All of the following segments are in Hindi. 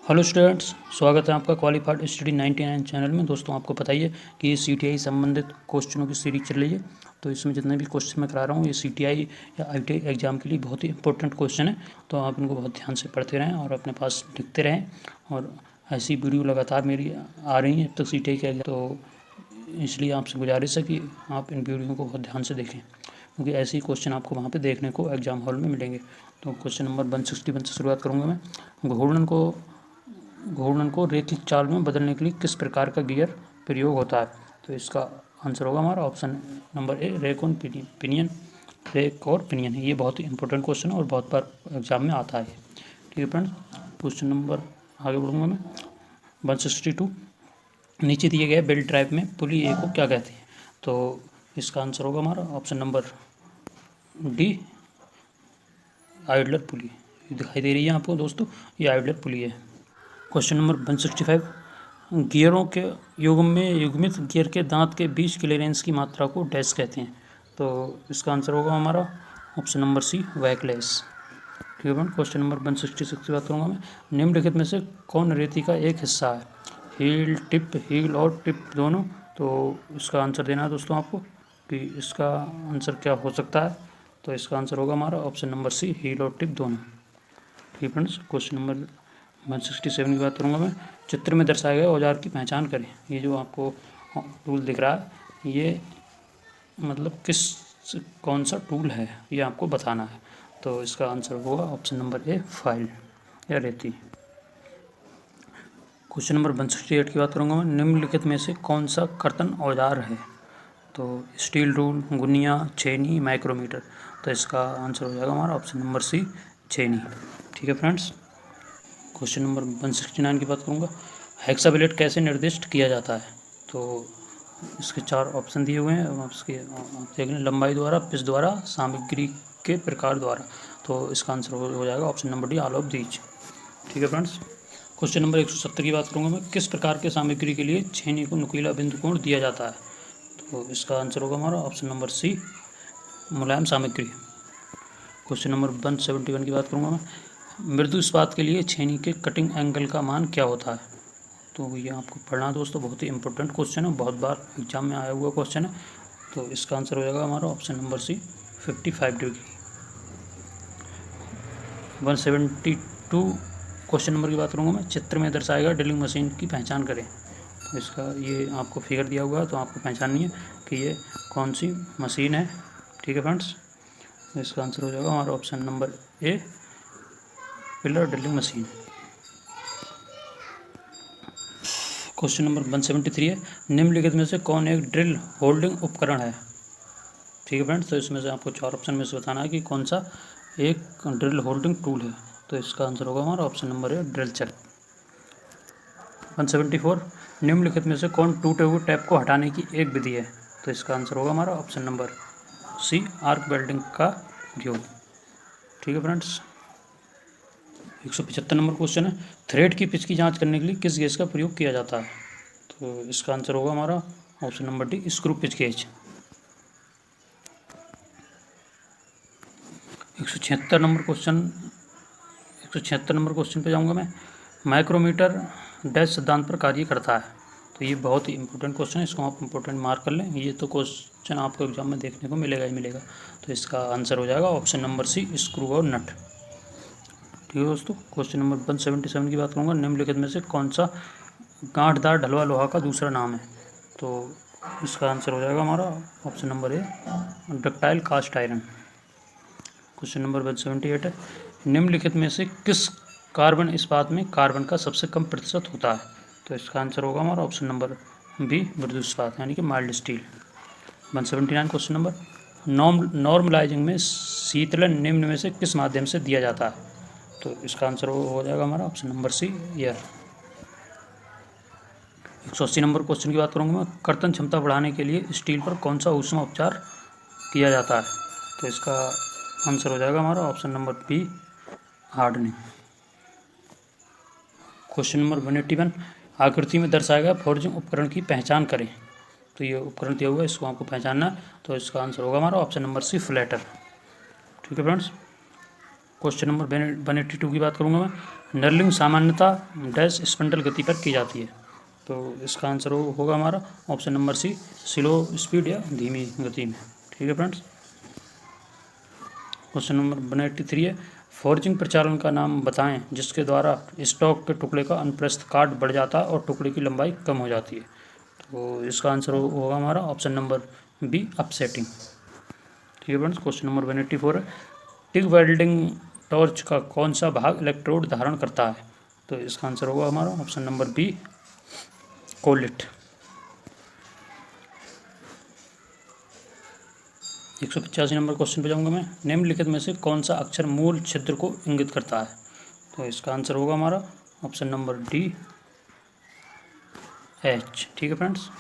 हेलो स्टूडेंट्स, स्वागत है आपका क्वालिफाइड स्टडी 99 चैनल में। दोस्तों, आपको पता ही है कि ये सीटीआई संबंधित क्वेश्चनों की सीरीज चल रही है। तो इसमें जितने भी क्वेश्चन मैं करा रहा हूँ ये सीटीआई या आईटीआई एग्जाम के लिए बहुत ही इंपॉर्टेंट क्वेश्चन है। तो आप इनको बहुत ध्यान से पढ़ते रहें और अपने पास लिखते रहें। और ऐसी वीडियो लगातार मेरी आ रही हैं अब तक सीटीआई के, तो इसलिए आपसे गुजारिश है कि आप इन वीडियो को बहुत ध्यान से देखें, क्योंकि ऐसे ही क्वेश्चन आपको वहाँ पे देखने को एग्जाम हॉल में मिलेंगे। तो क्वेश्चन नंबर 161 से शुरुआत करूँगा मैं। घूर्णन को रैखिक चाल में बदलने के लिए किस प्रकार का गियर प्रयोग होता है? तो इसका आंसर होगा हमारा ऑप्शन नंबर ए, रैक और पिनियन। रैक और पिनियन है, ये बहुत ही इंपॉर्टेंट क्वेश्चन है और बहुत बार एग्जाम में आता है। ठीक है फ्रेंड्स, क्वेश्चन नंबर आगे बढ़ूंगा मैं। 162, नीचे दिए गए बेल्ट ड्राइव में पुली ए को क्या कहते हैं? तो इसका आंसर होगा हमारा option number D, idler pulley. दिखाई दे रही है आपको दोस्तों, ये आइडलर पुली है। क्वेश्चन नंबर 165, गियरों के युग्मित गियर के दांत के बीच क्लीयरेंस की मात्रा को डैश कहते हैं? तो इसका आंसर होगा हमारा ऑप्शन नंबर सी, वैकलेस। ठीक है फ्रेंड, क्वेश्चन नंबर 166 की बात करूँगा मैं। निम्नलिखित में से कौन रेती का एक हिस्सा है? हील और टिप दोनों। तो इसका आंसर देना है दोस्तों आपको कि इसका आंसर क्या हो सकता है। तो इसका आंसर होगा हमारा ऑप्शन नंबर सी, हील और टिप दोनों। ठीक है फ्रेंड्स, क्वेश्चन नंबर 167 की बात करूँगा मैं। चित्र में दर्शाए गए औजार की पहचान करें। ये जो आपको टूल दिख रहा है, ये मतलब कौन सा टूल है, ये आपको बताना है। तो इसका आंसर होगा ऑप्शन नंबर ए, फाइल या रेती। क्वेश्चन नंबर 168 की बात करूँगा मैं। निम्नलिखित में से कौन सा कर्तन औजार है? तो स्टील रूल, गुनिया, छेनी, माइक्रोमीटर। तो इसका आंसर हो जाएगा हमारा ऑप्शन नंबर सी, छेनी। ठीक है फ्रेंड्स, क्वेश्चन नंबर 169 की बात करूँगा। हेक्साब्लेड कैसे निर्दिष्ट किया जाता है? तो इसके 4 ऑप्शन दिए हुए हैं, आप देख लें। लंबाई द्वारा, पिच द्वारा, सामग्री के प्रकार द्वारा। तो इसका आंसर हो जाएगा option number D, all of these. ठीक है फ्रेंड्स, क्वेश्चन नंबर 170 की बात करूँगा मैं। किस प्रकार के सामग्री के लिए छेनी को नुकीला बिंदु कोण दिया जाता है? तो इसका आंसर होगा हमारा ऑप्शन नंबर सी, मुलायम सामग्री। क्वेश्चन नंबर 171 की बात करूँगा मैं। मृदु इस्पात के लिए छेनी के कटिंग एंगल का मान क्या होता है? तो ये आपको पढ़ना दोस्तों, बहुत ही इंपॉर्टेंट क्वेश्चन है, बहुत बार एग्जाम में आया हुआ क्वेश्चन है। तो इसका आंसर हो जाएगा हमारा option number C, 55 degree. 172 question number की बात करूँगा मैं। चित्र में दर्शाएगा ड्रिलिंग मशीन की पहचान करें। तो इसका ये आपको फिगर दिया हुआ है, तो आपको पहचाननी है कि ये कौन सी मशीन है। ठीक है फ्रेंड्स, इसका आंसर हो जाएगा हमारा ऑप्शन नंबर ए, pillar drilling machine. Question number 173 है। निम्नलिखित में से कौन एक ड्रिल होल्डिंग उपकरण है? ठीक है फ्रेंड्स, तो इसमें से आपको 4 ऑप्शन में से बताना है कि कौन सा एक ड्रिल होल्डिंग टूल है। तो इसका आंसर होगा हमारा ऑप्शन नंबर ए, ड्रिल चक। 174, निम्नलिखित में से कौन टूटे हुए टैप को हटाने की एक विधि है? तो इसका आंसर होगा हमारा option number C, arc welding का उपयोग। ठीक है फ्रेंड्स, 175 नंबर क्वेश्चन है। थ्रेड की पिच की जांच करने के लिए किस गेज का प्रयोग किया जाता है? तो इसका आंसर होगा हमारा option number D, screw pitch gauge. 176 number question पे जाऊंगा मैं। माइक्रोमीटर डैश सिद्धांत पर कार्य करता है। तो ये बहुत ही इंपॉर्टेंट क्वेश्चन है, इसको आप इंपॉर्टेंट मार्क कर लें। ये तो क्वेश्चन आपको एग्जाम में देखने को मिलेगा ही मिलेगा। तो इसका आंसर हो जाएगा ऑप्शन नंबर सी, स्क्रू और नट। ठीक है दोस्तों, क्वेश्चन नंबर 177 की बात करूँगा। निम्नलिखित में से कौन सा गांठदार ढलवा लोहा का दूसरा नाम है? तो इसका आंसर हो जाएगा हमारा option number A, ductile cast iron. Question number 178 है। निम्नलिखित में से किस कार्बन इस्पात में कार्बन का सबसे कम प्रतिशत होता है? तो इसका आंसर होगा हमारा ऑप्शन नंबर बी, मृदु इस्पात यानी कि mild steel. 179 question number. Normalising में शीतलन निम्न में से किस माध्यम से दिया जाता है? तो इसका आंसर हो जाएगा हमारा option number C, air. 180 number question की बात करूँगा मैं। कर्तन क्षमता बढ़ाने के लिए स्टील पर कौन सा ऊष्मा उपचार किया जाता है? तो इसका आंसर हो जाएगा हमारा option number B, hardening. Question number 181, आकृति में दर्शाया गया फोर्जिंग उपकरण की पहचान करें। तो ये उपकरण दिया हुआ है, इसको आपको पहचानना है। तो इसका आंसर होगा हमारा ऑप्शन नंबर सी, फ्लैटर। ठीक है फ्रेंड्स, क्वेश्चन नंबर 182 की बात करूँगा मैं। नर्लिंग सामान्यतः डैश स्पंडल गति पर की जाती है, तो इसका आंसर होगा हमारा option number C, slow speed या धीमी गति में। ठीक है फ्रेंड्स। क्वेश्चन नंबर 183 है, फोर्जिंग प्रचालन का नाम बताएं जिसके द्वारा स्टॉक के टुकड़े का अनुप्रस्थ काट बढ़ जाता है और टुकड़े की लंबाई कम हो जाती है, तो इसका आंसर होगा हमारा ऑप्शन नंबर बी, अपसेटिंग। ठीक है फ्रेंड्स। क्वेश्चन नंबर 184 है, टिग वेल्डिंग टॉर्च का कौन सा भाग इलेक्ट्रोड धारण करता है, तो इसका आंसर होगा हमारा ऑप्शन नंबर बी, कोलिट। 185 नंबर क्वेश्चन पे जाऊंगा मैं। निम्नलिखित में से कौन सा अक्षर मूल छिद्र को इंगित करता है, तो इसका आंसर होगा हमारा ऑप्शन नंबर डी, एच। ठीक है फ्रेंड्स।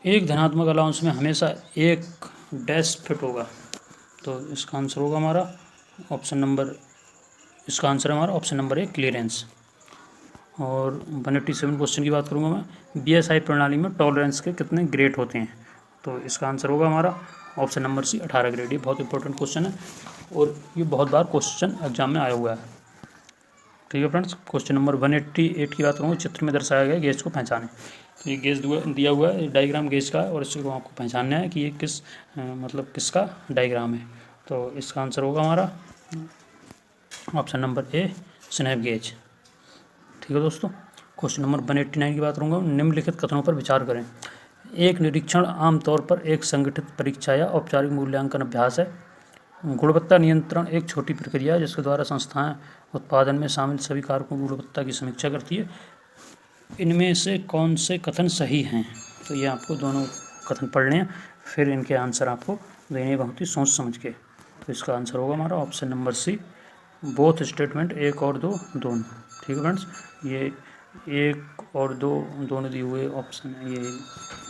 एक धनात्मक अलाउंस में हमेशा एक डैश फिट होगा, तो इसका आंसर होगा हमारा ऑप्शन नंबर, इसका आंसर है हमारा ऑप्शन नंबर ए, क्लियरेंस। और 187 क्वेश्चन की बात करूंगा मैं। BSI प्रणाली में टॉलरेंस के कितने ग्रेड होते हैं, तो इसका आंसर होगा हमारा ऑप्शन नंबर सी, 18 ग्रेड। ये बहुत इंपॉर्टेंट क्वेश्चन है और ये बहुत बार क्वेश्चन एग्जाम में आया हुआ है। ठीक है फ्रेंड्स। क्वेश्चन नंबर 188 की बात करूँगा। चित्र में दर्शाया गया गैस को पहचाने, तो ये गैस दिया हुआ है, डायग्राम गैस का है और इसको आपको पहचानना है कि ये किस मतलब किसका डायग्राम है, तो इसका आंसर होगा हमारा ऑप्शन नंबर ए, स्नैप गेज। ठीक है दोस्तों। क्वेश्चन नंबर 189 की बात करूँगा। निम्नलिखित कथनों पर विचार करें। एक निरीक्षण आमतौर पर एक संगठित परीक्षा या औपचारिक मूल्यांकन अभ्यास है। गुणवत्ता नियंत्रण एक छोटी प्रक्रिया है जिसके द्वारा संस्थाएं उत्पादन में शामिल सभी कारकों की गुणवत्ता की समीक्षा करती है। इनमें से कौन से कथन सही हैं, तो ये आपको दोनों कथन पढ़ने हैं, फिर इनके आंसर आपको देने बहुत ही सोच समझ के। तो इसका आंसर होगा हमारा option number C, both statement, एक और दो दोनों। ठीक है फ्रेंड्स। ये एक और दो दोनों दिए हुए ऑप्शन है, ये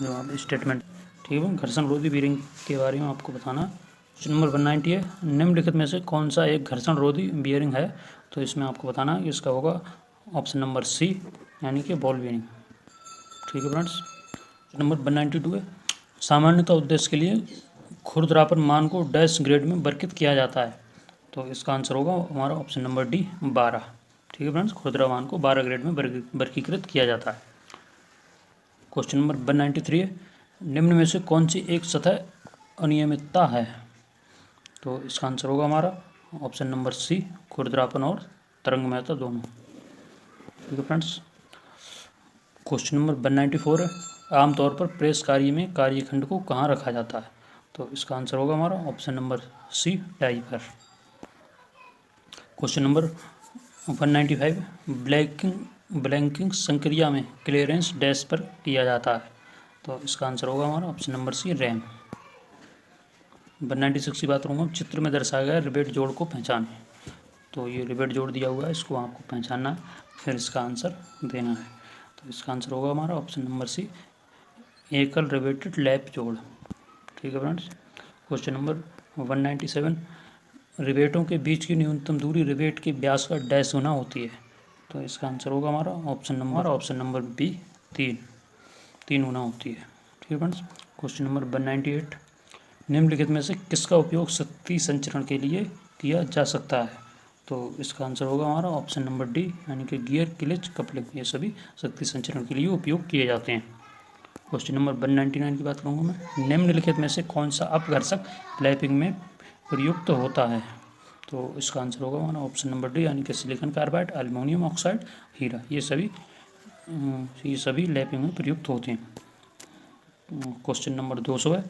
जो आप स्टेटमेंट। ठीक है। घर्षण रोधी बीयरिंग के बारे में आपको बताना। क्वेश्चन नंबर 190 है, निम्नलिखित में से कौन सा एक घर्षण रोधी बीयरिंग है, तो इसमें आपको बताना है कि इसका होगा ऑप्शन नंबर सी, यानी कि बॉल बीयरिंग। ठीक है फ्रेंड्स। नंबर 192 है, सामान्यतः उद्देश्य के लिए खुरदरापन मान को डैश ग्रेड में वर्गीकृत किया जाता है, तो इसका आंसर होगा हमारा ऑप्शन नंबर डी, 12। ठीक है फ्रेंड्स। खुरदरा मान को 12 ग्रेड में वर्गीकृत किया जाता है। क्वेश्चन नंबर 193 है, निम्न में से कौन सी एक सतह अनियमितता है, तो इसका आंसर होगा हमारा ऑप्शन नंबर सी, खुरदरापन और तरंगमयता दोनों। ठीक है फ्रेंड्स। क्वेश्चन नंबर 194 है, आमतौर पर प्रेस कार्य में कार्यखंड को कहाँ रखा जाता है, तो इसका आंसर होगा हमारा ऑप्शन नंबर सी, टाई पर। क्वेश्चन नंबर 195, ब्लैंकिंग संक्रिया में क्लियरेंस डैश पर किया जाता है, तो इसका आंसर होगा हमारा ऑप्शन नंबर सी, रैम। 196 की बात करूँगा। चित्र में दर्शाया गया रिवेट जोड़ को पहचानें, तो ये रिवेट जोड़ दिया हुआ है, इसको आपको पहचानना है, फिर इसका आंसर देना है, तो इसका आंसर होगा हमारा ऑप्शन नंबर सी, एकल रिवेटेड लैप जोड़। ठीक है फ्रेंड्स। क्वेश्चन नंबर 197, रिवेटों के बीच की न्यूनतम दूरी रिवेट के व्यास का डैश गुना होती है, तो इसका आंसर होगा हमारा ऑप्शन नंबर बी, 3 गुना होती है। ठीक है फ्रेंड्स। क्वेश्चन नंबर 198, निम्नलिखित में से किसका उपयोग शक्ति संचरण के लिए किया जा सकता है, तो इसका आंसर होगा हमारा ऑप्शन नंबर डी, यानी कि गियर, क्लिच, कपलिंग, ये सभी शक्ति संचरण के लिए उपयोग किए जाते हैं। क्वेश्चन नंबर 199 की बात करूँगा मैं। निम्नलिखित में से कौन सा अपघर्षक लैपिंग में प्रयुक्त होता है, तो इसका आंसर होगा हमारा ऑप्शन नंबर डी, यानी कि सिलिकॉन कार्बाइड, एल्युमिनियम ऑक्साइड, हीरा, ये सभी लैपिंग में प्रयुक्त होते हैं। क्वेश्चन नंबर 200 है,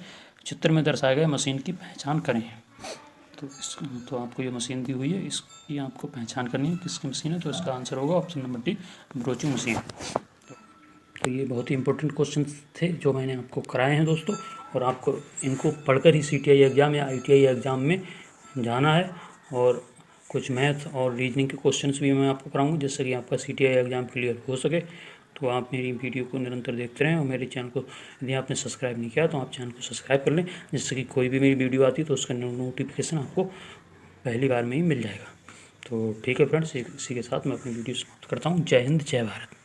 चित्र में दर्शाए गए मशीन की पहचान करें, तो आपको ये मशीन दी हुई है, इसकी आपको पहचान करनी है किसकी मशीन है, तो इसका आंसर होगा option number D, broaching machine. तो ये बहुत ही इंपॉर्टेंट क्वेश्चन थे जो मैंने आपको कराए हैं दोस्तों, और आपको इनको पढ़कर ही CTI एग्ज़ाम या ITI एग्ज़ाम में जाना है, और कुछ मैथ और रीजनिंग के क्वेश्चंस भी मैं आपको कराऊंगा जिससे कि आपका CTI एग्ज़ाम क्लियर हो सके। तो आप मेरी वीडियो को निरंतर देखते रहें, और मेरे चैनल को यदि आपने सब्सक्राइब नहीं किया तो आप चैनल को सब्सक्राइब कर लें, जिससे कि कोई भी मेरी वीडियो आती है तो उसका नोटिफिकेशन आपको पहली बार में ही मिल जाएगा। तो ठीक है फ्रेंड्स, इसी के साथ मैं अपनी वीडियो समाप्त करता हूँ। जय हिंद, जय भारत।